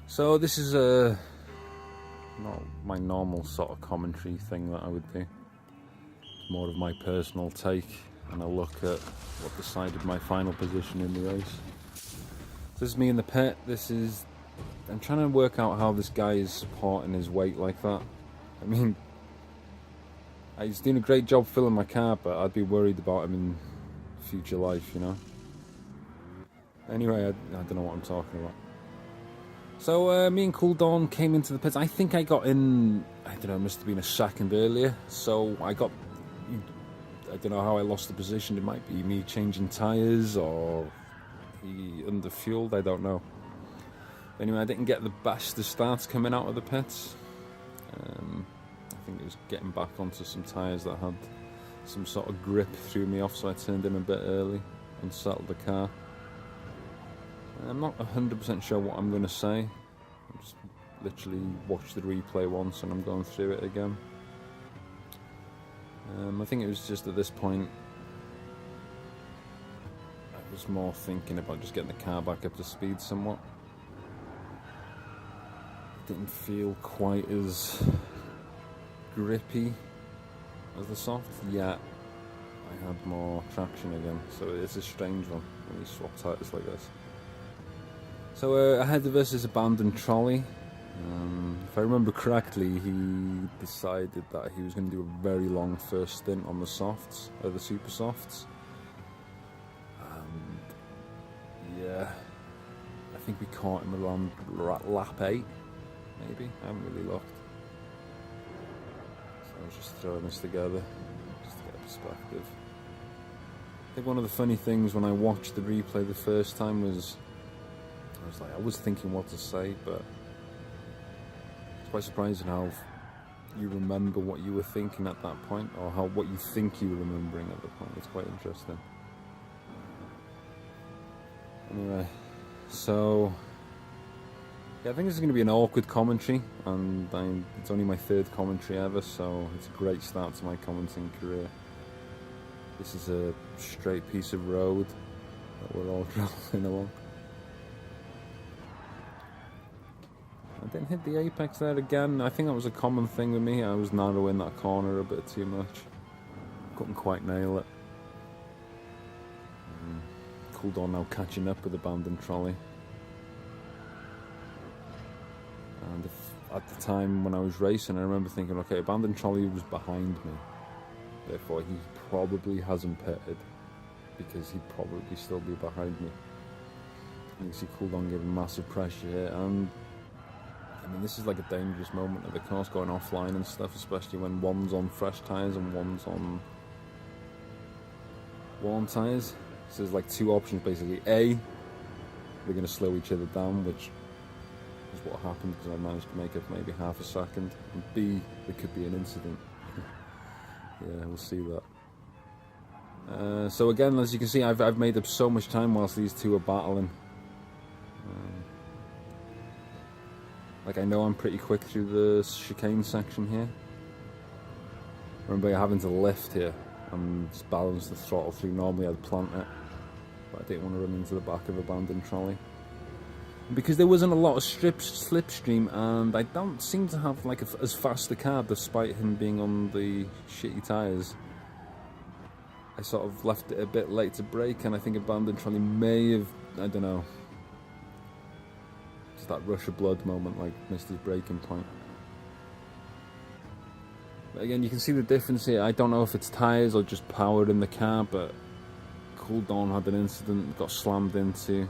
So this is not my normal sort of commentary thing that I would do. It's more of my personal take and a look at what decided my final position in the race. This is me in the pit. I'm trying to work out how this guy is supporting his weight like that. I mean, he's doing a great job filling my car, but I'd be worried about him in future life, you know. Anyway, I don't know what I'm talking about. So me and Cooldawn came into the pits. I think I got in, I don't know, it must have been a second earlier. So I don't know how I lost the position. It might be me changing tyres or he underfueled, I don't know. Anyway, I didn't get the best of starts coming out of the pits. I think it was getting back onto some tyres that had some sort of grip, threw me off, so I turned in a bit early and settled the car. I'm not 100% sure what I'm going to say. I just literally watched the replay once and I'm going through it again. I think it was just at this point I was more thinking about just getting the car back up to speed somewhat. It didn't feel quite as grippy as the soft, yet I had more traction again, so it's a strange one when you swap tyres like this. So ahead of us is Abandoned Trolley. If I remember correctly, he decided that he was going to do a very long first stint on the softs, or the super softs. And yeah, I think we caught him around lap 8, maybe. I haven't really looked. So I was just throwing this together, just to get a perspective. I think one of the funny things when I watched the replay the first time was, I was thinking what to say, but it's quite surprising how you remember what you were thinking at that point, or what you think you were remembering at the point. It's quite interesting. Anyway, so yeah, I think this is going to be an awkward commentary, and it's only my third commentary ever, so it's a great start to my commenting career. This is a straight piece of road that we're all travelling along. I didn't hit the apex there again. I think that was a common thing with me. I was narrowing that corner a bit too much. Couldn't quite nail it. Cooldawn now catching up with Abandoned Trolley. And at the time when I was racing, I remember thinking, okay, Abandoned Trolley was behind me. Therefore, he probably hasn't pitted, because he'd probably still be behind me. You can see Cooldawn giving massive pressure here, and I mean, this is like a dangerous moment of the course, going offline and stuff, especially when one's on fresh tyres and one's on worn tyres. So there's like two options basically. A, they're going to slow each other down, which is what happened because I managed to make up maybe half a second. And B, there could be an incident. Yeah, we'll see that. So again, as you can see, I've made up so much time whilst these two are battling. Like, I know I'm pretty quick through the chicane section here. Remember having to lift here and just balance the throttle through. Normally I'd plant it, but I didn't want to run into the back of Abandoned Trolley. And because there wasn't a lot of slipstream, and I don't seem to have like as fast a car despite him being on the shitty tyres, I sort of left it a bit late to brake, and I think Abandoned Trolley may have, I don't know, that rush of blood moment, like missed his braking point. But again, you can see the difference here. I don't know if it's tyres or just power in the car, but Cooldawn had an incident, got slammed into.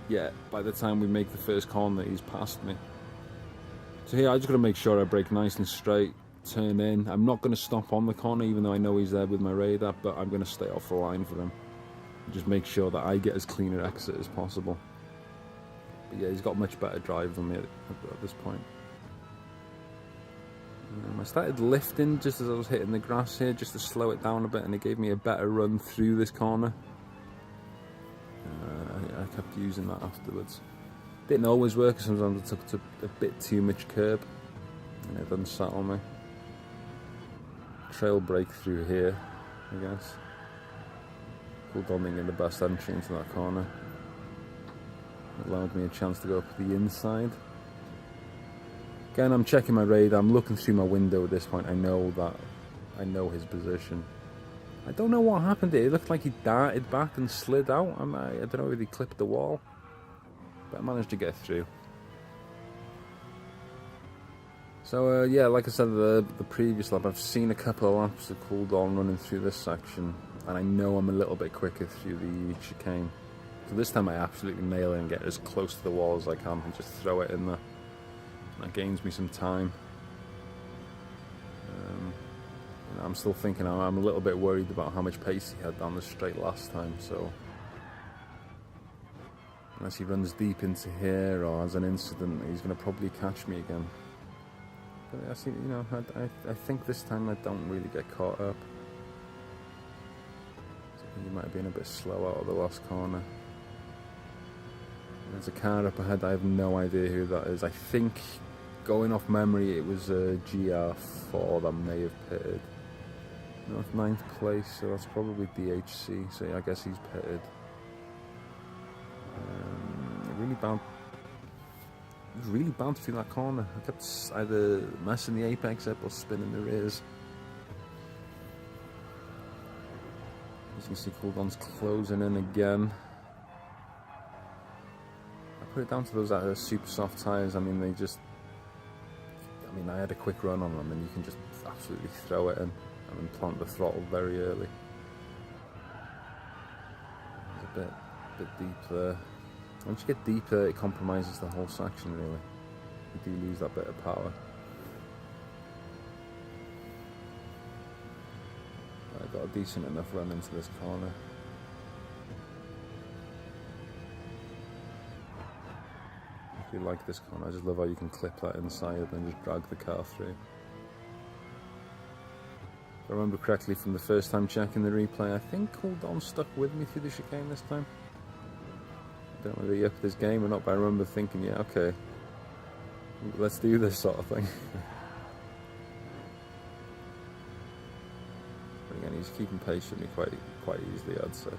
Yeah, by the time we make the first corner, he's past me. So here, I just got to make sure I brake nice and straight, turn in. I'm not going to stop on the corner, even though I know he's there with my radar, but I'm going to stay off the line for him. Just make sure that I get as clean an exit as possible. But yeah, he's got much better drive than me at this point. I started lifting just as I was hitting the grass here, just to slow it down a bit, and it gave me a better run through this corner. I kept using that afterwards. Didn't always work, sometimes I took a bit too much curb, and it didn't settle me. Trail brake through here, I guess. Cooldawn being the best entry into that corner. Allowed me a chance to go up the inside. Again, I'm checking my radar. I'm looking through my window at this point. I know his position. I don't know what happened there. It looked like he darted back and slid out. I don't know if he clipped the wall, but I managed to get through. So yeah, like I said, the previous lap, I've seen a couple of laps of Cooldawn running through this section, and I know I'm a little bit quicker through the chicane. So this time I absolutely nail it and get as close to the wall as I can and just throw it in there. That gains me some time. I'm still thinking, I'm a little bit worried about how much pace he had down the straight last time, so unless he runs deep into here or has an incident, he's going to probably catch me again. But I see, I think this time I don't really get caught up. He might have been a bit slow out of the last corner. There's a car up ahead. I have no idea who that is. I think, going off memory, it was a GR4 that may have pitted. No, it's 9th place, so that's probably DHC. So yeah, I guess he's pitted. It was really bounced through that corner. I kept either messing the apex up or spinning the rears. As you can see, Cooldawn's closing in again. I put it down to those super soft tyres. I mean, I had a quick run on them, and you can just absolutely throw it in and then plant the throttle very early. It's a bit deep there. Once you get deeper, it compromises the whole section, really. You do lose that bit of power. I got a decent enough run into this corner. I really like this corner. I just love how you can clip that inside and just drag the car through. If I remember correctly from the first time checking the replay, I think Cooldawn stuck with me through the chicane this time. I don't know whether he upped his game or not, but I remember thinking, yeah, okay, let's do this sort of thing. But again, he's keeping pace with me quite easily, I'd say.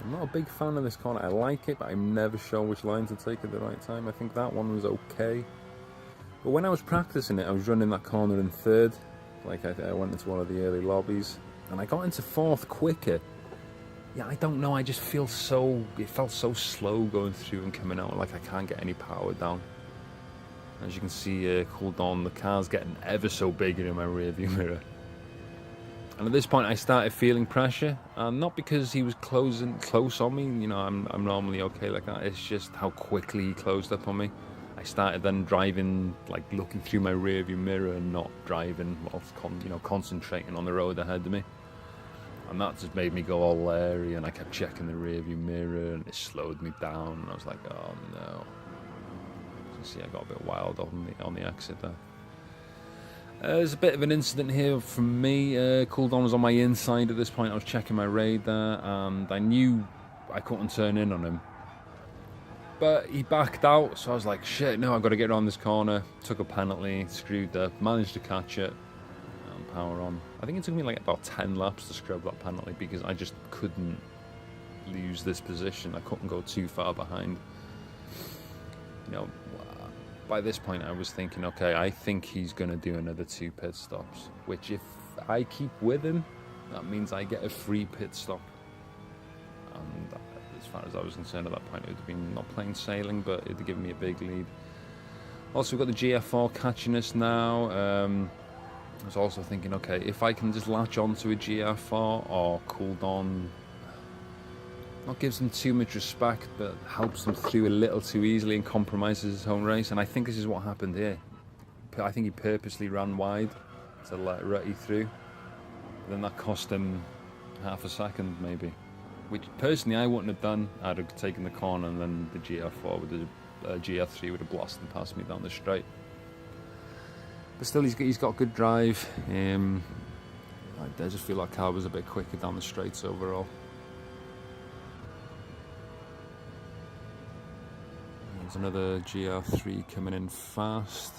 I'm not a big fan of this corner. I like it, but I'm never sure which line to take at the right time. I think that one was okay. But when I was practicing it, I was running that corner in 3rd. Like I went into one of the early lobbies. And I got into 4th quicker. Yeah, I don't know, I just feel it felt so slow going through and coming out, like I can't get any power down. As you can see, Cooldawn, the car's getting ever so bigger in my rear view mirror. And at this point I started feeling pressure, not because he was close on me, I'm normally okay like that, it's just how quickly he closed up on me. I started then driving, like looking through my rear view mirror and not driving whilst concentrating on the road ahead of me. And that just made me go all leery, and I kept checking the rear view mirror, and it slowed me down, and I was like, oh no. You can see I got a bit wild on the exit there. There's a bit of an incident here from me. Cooldawn was on my inside at this point. I was checking my radar, and I knew I couldn't turn in on him. But he backed out, so I was like, shit, no, I've got to get around this corner. Took a penalty, screwed up, managed to catch it. Power on. I think it took me like about 10 laps to scrub that penalty because I just couldn't lose this position. I couldn't go too far behind. By this point I was thinking, okay, I think he's going to do another 2 pit stops, which if I keep with him, that means I get a free pit stop. And as far as I was concerned at that point, it would have been not plain sailing, but it would have given me a big lead. Also, we've got the GR4 catching us now. I was also thinking, okay, if I can just latch onto a GR4 or Cooldawn, not gives him too much respect, but helps him through a little too easily and compromises his own race. And I think this is what happened here. I think he purposely ran wide to let Rutty through. Then that cost him half a second, maybe. Which personally I wouldn't have done. I'd have taken the corner, and then the GR4 with the GR3 would have blasted past me down the straight. But still, he's got good drive. I just feel like car was a bit quicker down the straights overall. There's another GR3 coming in fast.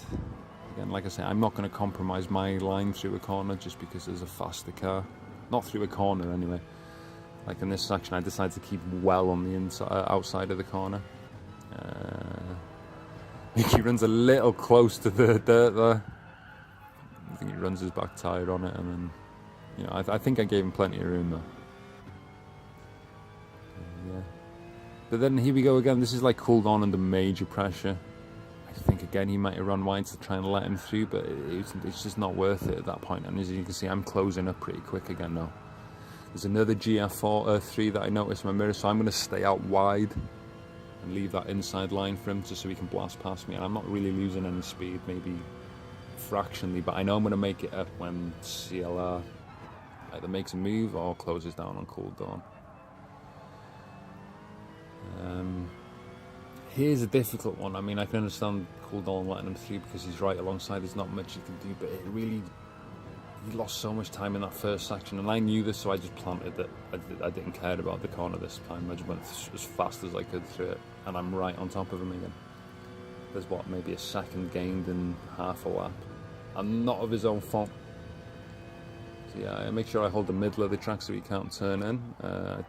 Again, like I say, I'm not going to compromise my line through a corner just because there's a faster car. Not through a corner anyway. Like in this section, I decided to keep well on the outside of the corner. I think he runs a little close to the dirt there. I think he runs his back tyre on it, and then, you know, I think I gave him plenty of room though. Yeah. But then here we go again. This is like Cooldawn under major pressure. I think again he might have run wide to try and let him through, but it's just not worth it at that point. And as you can see, I'm closing up pretty quick again now. There's another GR3 that I noticed in my mirror, so I'm going to stay out wide and leave that inside line for him just so he can blast past me. And I'm not really losing any speed, maybe fractionally, but I know I'm going to make it up when CLR either makes a move or closes down on Cooldawn. Here's a difficult one. I mean, I can understand Cooldawn letting him through because he's right alongside. There's not much you can do, but he lost so much time in that first section, and I knew this, so I just planted it. I didn't care about the corner this time. I just went as fast as I could through it, and I'm right on top of him again. There's what, maybe a second gained in half a lap, and not of his own fault. So yeah, I make sure I hold the middle of the track so he can't turn in. I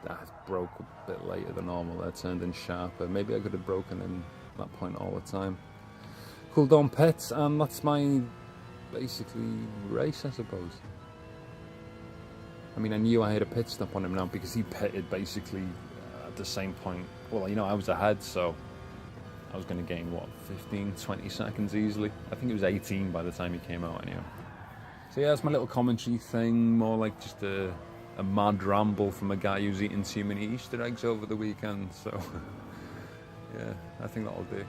broke a bit later than normal. I turned in sharper. Maybe I could have broken in that point all the time. Cooldawn pits, and that's my basically race, I suppose. I mean, I knew I had a pit stop on him now because he pitted basically at the same point. Well, you know, I was ahead, so I was going to gain, what, 15, 20 seconds easily. I think it was 18 by the time he came out anyway. So yeah, that's my little commentary thing, more like just a mad ramble from a guy who's eaten too many Easter eggs over the weekend. So yeah, I think that'll do.